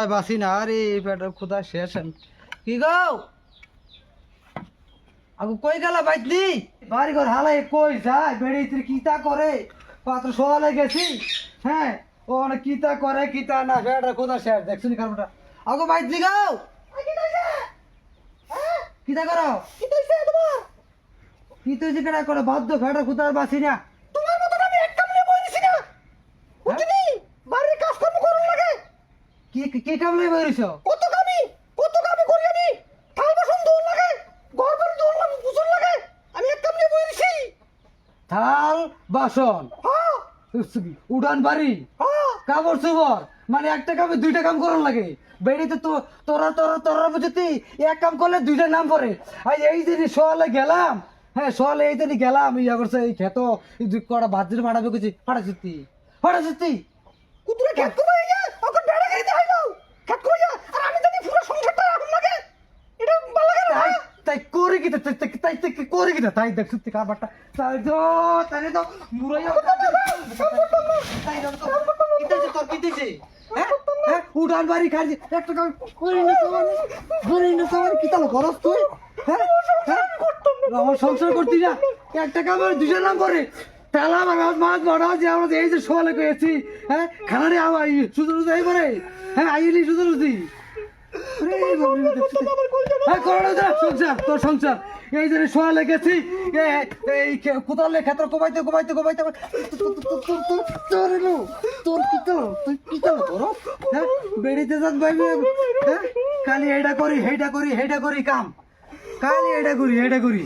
বাসি না আরে পেটের ক্ষুধা শেষ কি গো আগু কই গেলা বাইতনি বাড়ি ঘর হালাই কই যায় বেড়ে ইতরে কিতা করে পাত্র সোয়ালে গেছি হ্যাঁ ও অনেক কিতা করে কিতা না পেটের ক্ষুধা শেষ দেখছনি কারণটা আগু বাইতনি গাও কিতা করো কিতা হইছে তোমার কিতা হইছে কেডা করে বাধ্য পেটের ক্ষুধার বাসি না তোমার মত আমি এক কামলে বই দিছি না বুঝলি বাড়ির কাজ কর্ম করুন লাগে কি কি কামলে বই দিছো কত কামি করি আমি থাল বাসন ধুন লাগে ঘর বাড়ি ধুন লাগে পুছন লাগে আমি এক কামলে বই দিছি থাল বাসন হ্যাঁ উড়ান বাড়ি হ্যাঁ কাপড় চোপড় মানে একটা কামে দুইটা কাম করার লাগে বেড়িতে তো তোরা বুঝতি এক কাম করলে দুইটা নাম পড়ে আর এই যে সোয়ালে গেলাম হ্যাঁ সোয়ালে এই দিনই গেলাম ইয়া করছে এই খেত কটা ভাদ্রে মারাবে কিছু ফাটাচ্ছি কুতুরে খেত কমাই যা ওকে বেড়া গাড়িতে হয় নাও খেত কমাই যা আর আমি জানি পুরো সংসারটা রাখুন লাগে এটা ভালো লাগে না তাই করে কি তাই করে কি তাই দেখ সত্যি কারবারটা তাই তো মুরাইয়া তাই তো কিতেছে হ্যাঁ উড়ান বাড়ি খাইছে একটা কাম করি না সবার কি তাহলে খরচ তুই হ্যাঁ আমার সংসার করতি না একটা কামের দুইটা নাম করে তেলা মাছ বড় যে আমরা এই যে সোয়ালে গেছি হ্যাঁ খানারে আই সুদর যাই পরে হ্যাঁ আইলি সুদর সুদি তোর সংসার এই যে সোয়ালে গেছি এই কোথালে ক্ষেত্র কোবাইতে তোর কি করো হ্যাঁ বেড়িতে যাস ভাইবে হ্যাঁ খালি হেইটা করি কাম খালি হেইটা করি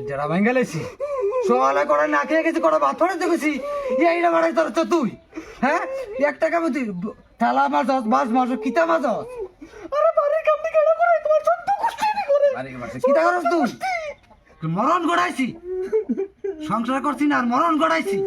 যারা ভাঙ্গালেছি সোয়ালে করে না খেয়ে গেছি কটা ভাত ফোড়ে দেখেছি এইটা বাড়াই তোর তো তুই হ্যাঁ একটা কামে তুই থালা মাছ কিতা মাছ আরে বাড়ির কাম দি কেডা করে তোমার সত্য কষ্ট করে কিতা করছ তুই মরণ গড়াইছি সংসার করছি না আর মরণ গড়াইছি